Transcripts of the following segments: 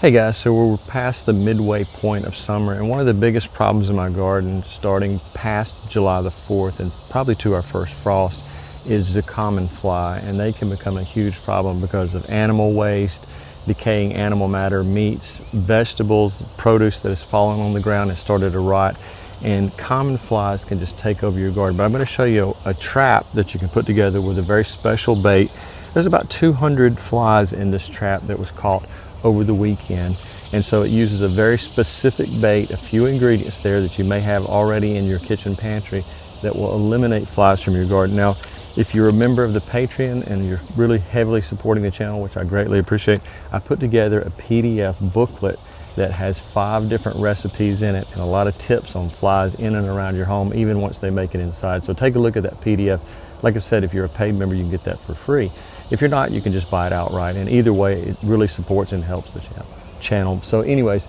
Hey guys, so we're past the midway point of summer, and one of the biggest problems in my garden starting past July the 4th and probably to our first frost is the common fly, and they can become a huge problem because of animal waste, decaying animal matter, meats, vegetables, produce that has fallen on the ground and started to rot, and common flies can just take over your garden. But I'm going to show you a trap that you can put together with a very special bait. There's about 200 flies in this trap that was caught over the weekend, and so it uses a very specific bait, a few ingredients there that you may have already in your kitchen pantry that will eliminate flies from your garden. Now, if you're a member of the Patreon and you're really heavily supporting the channel, which I greatly appreciate, I put together a PDF booklet that has 5 different recipes in it and a lot of tips on flies in and around your home, even once they make it inside. So take a look at that PDF. Like I said, if you're a paid member, you can get that for free. If you're not, you can just buy it outright, and either way it really supports and helps the channel. So anyways,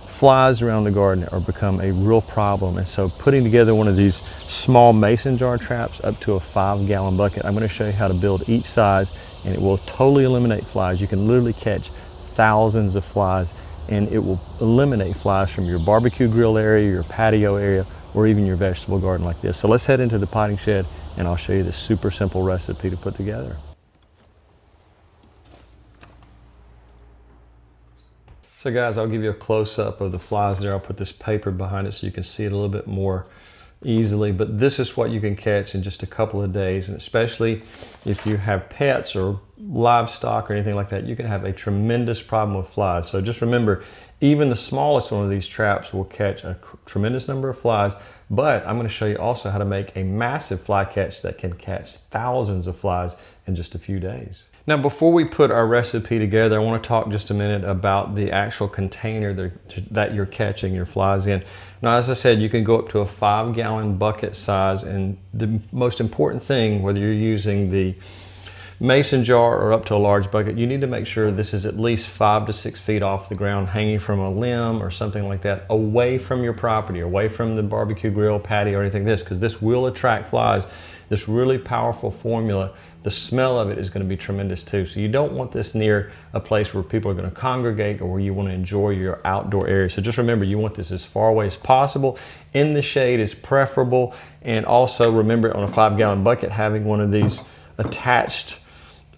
flies around the garden are become a real problem, and so putting together one of these small mason jar traps up to a 5-gallon bucket, I'm going to show you how to build each size, and it will totally eliminate flies. You can literally catch thousands of flies, and it will eliminate flies from your barbecue grill area, your patio area, or even your vegetable garden like this. So let's head into the potting shed and I'll show you this super simple recipe to put together. So guys, I'll give you a close-up of the flies there. I'll put this paper behind it so you can see it a little bit more easily, but this is what you can catch in just a couple of days, and especially if you have pets or livestock or anything like that, you can have a tremendous problem with flies. So just remember, even the smallest one of these traps will catch a tremendous number of flies, but I'm going to show you also how to make a massive fly catch that can catch thousands of flies in just a few days. Now, before we put our recipe together, I want to talk just a minute about the actual container that you're catching your flies in. Now, as I said, you can go up to a 5-gallon bucket size, and the most important thing, whether you're using the mason jar or up to a large bucket, you need to make sure this is at least 5 to 6 feet off the ground, hanging from a limb or something like that, away from your property, away from the barbecue grill, patio, or anything like this, because this will attract flies. This really powerful formula, the smell of it is going to be tremendous too. So you don't want this near a place where people are going to congregate or where you want to enjoy your outdoor area. So just remember, you want this as far away as possible. In the shade is preferable. And also remember, on a 5-gallon bucket, having one of these attached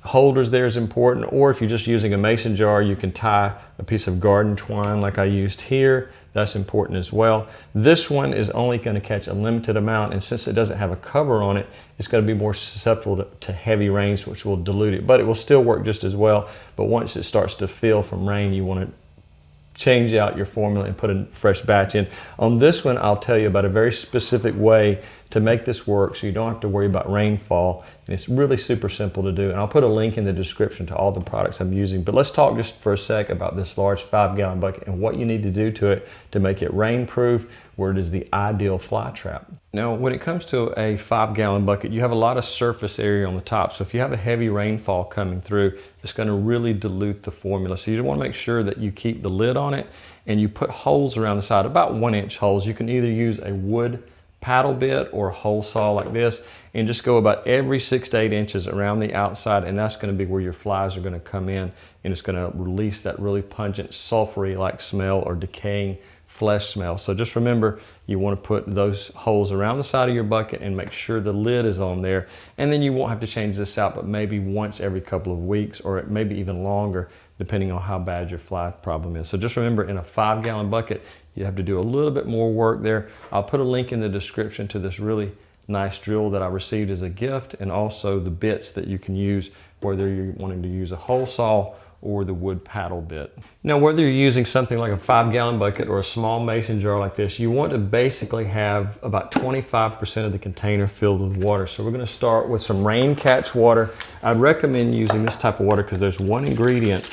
holders there is important. Or if you're just using a mason jar, you can tie a piece of garden twine like I used here. That's important as well. This one is only going to catch a limited amount, and since it doesn't have a cover on it, it's going to be more susceptible to heavy rains, which will dilute it, but it will still work just as well. But once it starts to fill from rain, you want to change out your formula and put a fresh batch in. On this one, I'll tell you about a very specific way to make this work so you don't have to worry about rainfall, and it's really super simple to do. And I'll put a link in the description to all the products I'm using. But let's talk just for a sec about this large 5-gallon bucket and what you need to do to it to make it rain-proof, where it is the ideal fly trap. Now, when it comes to a 5-gallon bucket, you have a lot of surface area on the top. So if you have a heavy rainfall coming through, it's going to really dilute the formula. So you want to make sure that you keep the lid on it and you put holes around the side, about 1-inch holes. You can either use a wood paddle bit or a hole saw like this, and just go about every 6 to 8 inches around the outside, and that's going to be where your flies are going to come in, and it's going to release that really pungent sulfury like smell or decaying flesh smell. So just remember, you want to put those holes around the side of your bucket and make sure the lid is on there, and then you won't have to change this out but maybe once every couple of weeks, or maybe even longer, depending on how bad your fly problem is. So just remember, in a 5-gallon bucket, you have to do a little bit more work there. I'll put a link in the description to this really nice drill that I received as a gift, and also the bits that you can use, whether you're wanting to use a hole saw or the wood paddle bit. Now, whether you're using something like a 5-gallon bucket or a small mason jar like this, you want to basically have about 25% of the container filled with water. So we're going to start with some rain catch water. I'd recommend using this type of water because there's one ingredient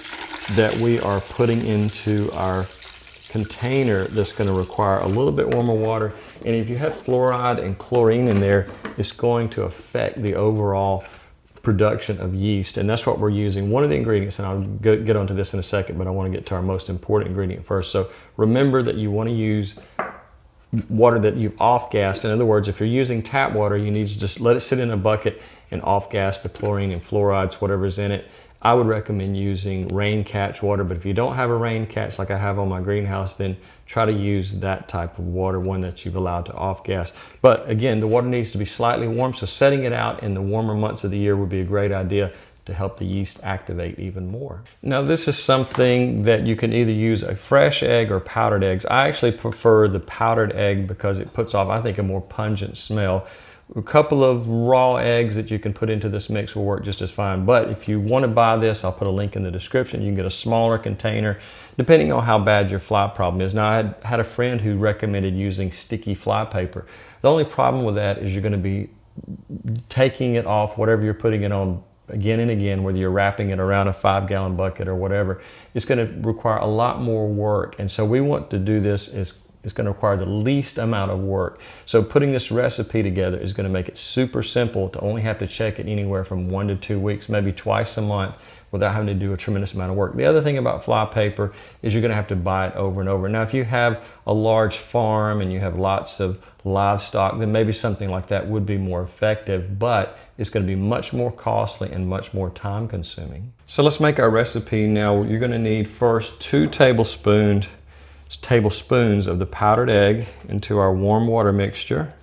that we are putting into our container that's going to require a little bit warmer water, and if you have fluoride and chlorine in there, it's going to affect the overall production of yeast, and that's what we're using. One of the ingredients, and I'll get onto this in a second, but I want to get to our most important ingredient first. So remember that you want to use water that you've off-gassed. In other words, if you're using tap water, you need to just let it sit in a bucket and off-gas the chlorine and fluorides, whatever's in it, I would recommend using rain catch water. But if you don't have a rain catch like I have on my greenhouse, then try to use that type of water, one that you've allowed to off gas. But again, the water needs to be slightly warm, so setting it out in the warmer months of the year would be a great idea to help the yeast activate even more. Now, this is something that you can either use a fresh egg or powdered eggs. I actually prefer the powdered egg because it puts off, I think, a more pungent smell. A couple of raw eggs that you can put into this mix will work just as fine. But if you want to buy this, I'll put a link in the description. You can get a smaller container, depending on how bad your fly problem is. Now, I had a friend who recommended using sticky fly paper. The only problem with that is you're going to be taking it off whatever you're putting it on again and again, whether you're wrapping it around a 5-gallon bucket or whatever. It's going to require a lot more work. And so we want to do this is it's going to require the least amount of work. So putting this recipe together is going to make it super simple to only have to check it anywhere from 1 to 2 weeks, maybe twice a month, without having to do a tremendous amount of work. The other thing about fly paper is you're going to have to buy it over and over. Now, if you have a large farm and you have lots of livestock, then maybe something like that would be more effective, but it's going to be much more costly and much more time consuming. So let's make our recipe now. You're going to need first 2 tablespoons of the powdered egg into our warm water mixture.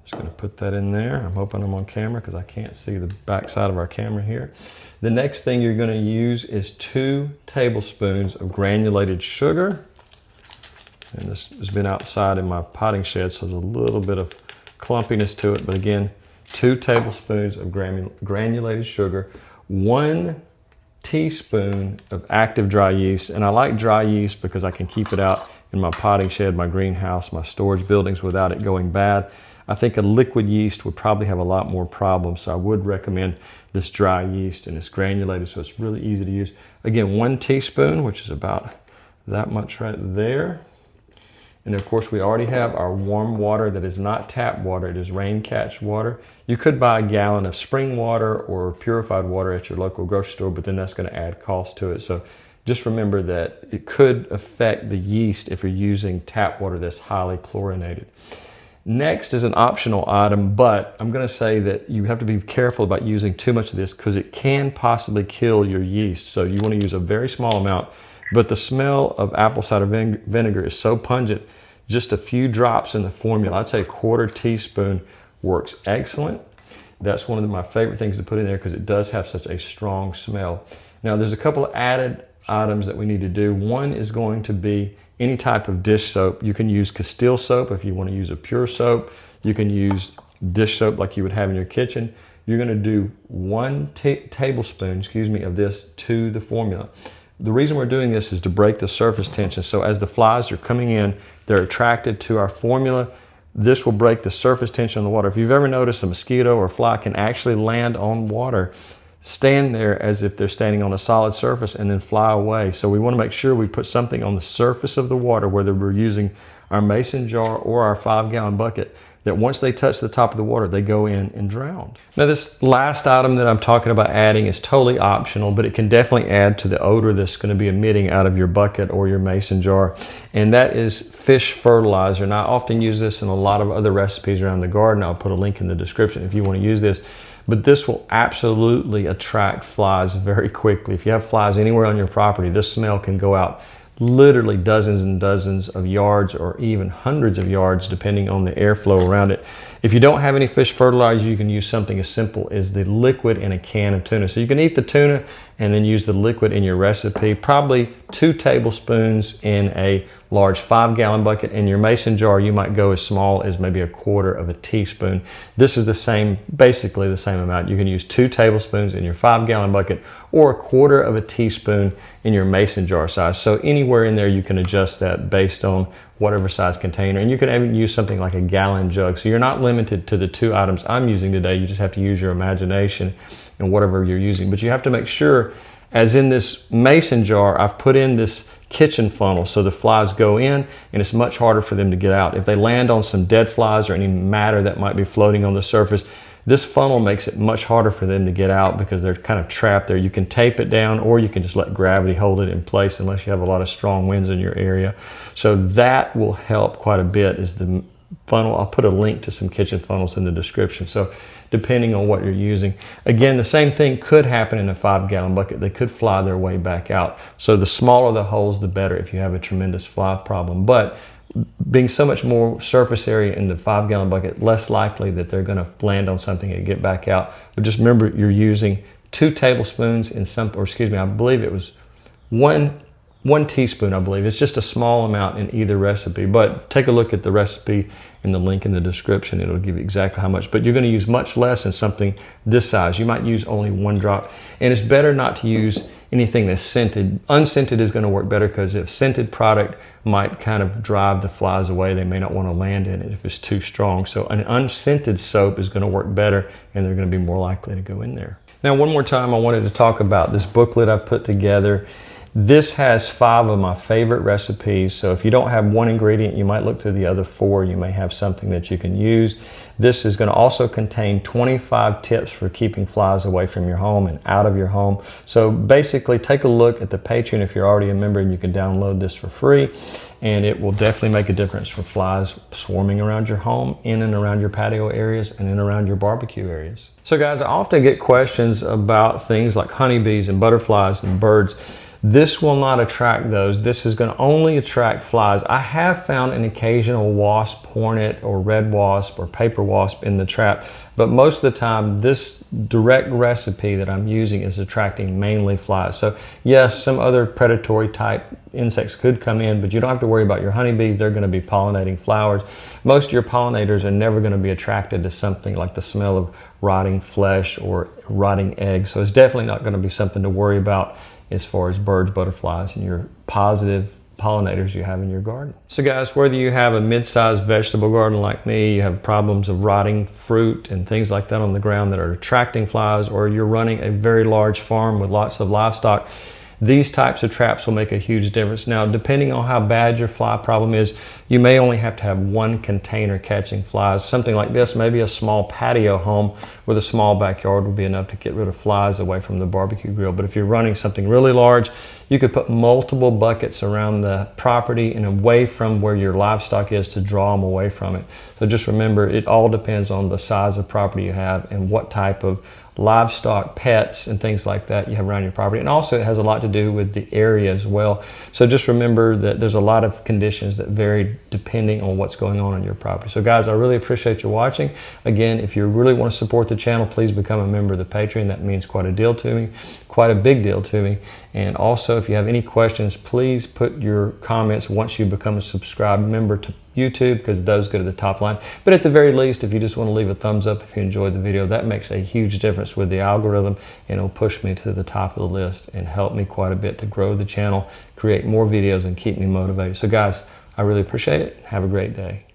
Just going to put that in there. I'm hoping I'm on camera because I can't see the back side of our camera here. The next thing you're going to use is 2 tablespoons of granulated sugar. And this has been outside in my potting shed, so there's a little bit of clumpiness to it. But again, 2 tablespoons of granulated sugar, 1 teaspoon of active dry yeast. And I like dry yeast because I can keep it out in my potting shed, my greenhouse, my storage buildings without it going bad. I think a liquid yeast would probably have a lot more problems, so I would recommend this dry yeast, and it's granulated, so it's really easy to use. Again, 1 teaspoon, which is about that much right there. And of course, we already have our warm water that is not tap water, it is rain catch water. You could buy a gallon of spring water or purified water at your local grocery store, but then that's going to add cost to it. So just remember that it could affect the yeast if you're using tap water that's highly chlorinated. Next is an optional item, but I'm going to say that you have to be careful about using too much of this because it can possibly kill your yeast. So you want to use a very small amount, but the smell of apple cider vinegar is so pungent, just a few drops in the formula, I'd say a 1/4 teaspoon works excellent. That's one of my favorite things to put in there because it does have such a strong smell. Now there's a couple of added items that we need to do. One is going to be any type of dish soap. You can use Castile soap if you want to use a pure soap. You can use dish soap like you would have in your kitchen. You're going to do 1 tablespoon, of this to the formula. The reason we're doing this is to break the surface tension. So as the flies are coming in, they're attracted to our formula. This will break the surface tension on the water. If you've ever noticed a mosquito or a fly can actually land on water, stand there as if they're standing on a solid surface and then fly away. So we want to make sure we put something on the surface of the water, whether we're using our mason jar or our 5-gallon bucket, that once they touch the top of the water, they go in and drown. Now this last item that I'm talking about adding is totally optional, but it can definitely add to the odor that's going to be emitting out of your bucket or your mason jar, and that is fish fertilizer. And I often use this in a lot of other recipes around the garden. I'll put a link in the description if you want to use this. But this will absolutely attract flies very quickly. If you have flies anywhere on your property, this smell can go out literally dozens and dozens of yards or even hundreds of yards depending on the airflow around it. If you don't have any fish fertilizer, you can use something as simple as the liquid in a can of tuna. So you can eat the tuna and then use the liquid in your recipe. Probably 2 tablespoons in a large 5-gallon bucket. In your mason jar, you might go as small as maybe 1/4 teaspoon. This is the same, basically the same amount. You can use 2 tablespoons in your 5-gallon bucket or 1/4 teaspoon in your mason jar size. So anywhere in there you can adjust that based on whatever size container. And you can even use something like a gallon jug. So you're not limited to the 2 items I'm using today. You just have to use your imagination and whatever you're using. But you have to make sure, as in this mason jar, I've put in this kitchen funnel so the flies go in and it's much harder for them to get out. If they land on some dead flies or any matter that might be floating on the surface, this funnel makes it much harder for them to get out because they're kind of trapped there. You can tape it down or you can just let gravity hold it in place unless you have a lot of strong winds in your area. So that will help quite a bit, is the funnel. I'll put a link to some kitchen funnels in the description. So depending on what you're using. Again, the same thing could happen in a 5-gallon bucket. They could fly their way back out. So the smaller the holes, the better if you have a tremendous fly problem. But being so much more surface area in the 5-gallon bucket, less likely that they're going to land on something and get back out. But just remember, you're using 2 tablespoons in some, or excuse me, I believe it was one teaspoon, I believe. It's just a small amount in either recipe, but take a look at the recipe in the link in the description. It'll give you exactly how much, but you're going to use much less in something this size. You might use only 1 drop, and it's better not to use anything that's scented. Unscented is going to work better, because if scented product might kind of drive the flies away, they may not want to land in it if it's too strong. So an unscented soap is going to work better, and they're going to be more likely to go in there. Now, one more time, I wanted to talk about this booklet I've put together. This has 5 of my favorite recipes, so if you don't have one ingredient, you might look through the other 4. You may have something that you can use. This is going to also contain 25 tips for keeping flies away from your home and out of your home. So basically, take a look at the Patreon if you're already a member, and you can download this for free, and it will definitely make a difference for flies swarming around your home, in and around your patio areas, and in around your barbecue areas. So guys, I often get questions about things like honeybees and butterflies and birds. This will not attract those. This is going to only attract flies. I have found an occasional wasp, hornet, or red wasp, or paper wasp in the trap, but most of the time this direct recipe that I'm using is attracting mainly flies. So yes, some other predatory type insects could come in, but you don't have to worry about your honeybees. They're going to be pollinating flowers. Most of your pollinators are never going to be attracted to something like the smell of rotting flesh or rotting eggs. So it's definitely not going to be something to worry about as far as birds, butterflies, and your positive pollinators you have in your garden. So guys, whether you have a mid-sized vegetable garden like me, you have problems of rotting fruit and things like that on the ground that are attracting flies, or you're running a very large farm with lots of livestock, these types of traps will make a huge difference. Now, depending on how bad your fly problem is, you may only have to have 1 container catching flies. Something like this, maybe a small patio home with a small backyard will be enough to get rid of flies away from the barbecue grill. But if you're running something really large, you could put multiple buckets around the property and away from where your livestock is to draw them away from it. So just remember, it all depends on the size of property you have and what type of livestock, pets, and things like that you have around your property. And also it has a lot to do with the area as well. So just remember that there's a lot of conditions that vary depending on what's going on your property. So guys, I really appreciate you watching. Again, if you really want to support the channel, please become a member of the Patreon. That means quite a deal to me, quite a big deal to me. And also, if you have any questions, please put your comments once you become a subscribed member to YouTube, because those go to the top line. But at the very least, if you just want to leave a thumbs up if you enjoyed the video, that makes a huge difference with the algorithm, and it'll push me to the top of the list and help me quite a bit to grow the channel, create more videos, and keep me motivated. So guys, I really appreciate it. Have a great day.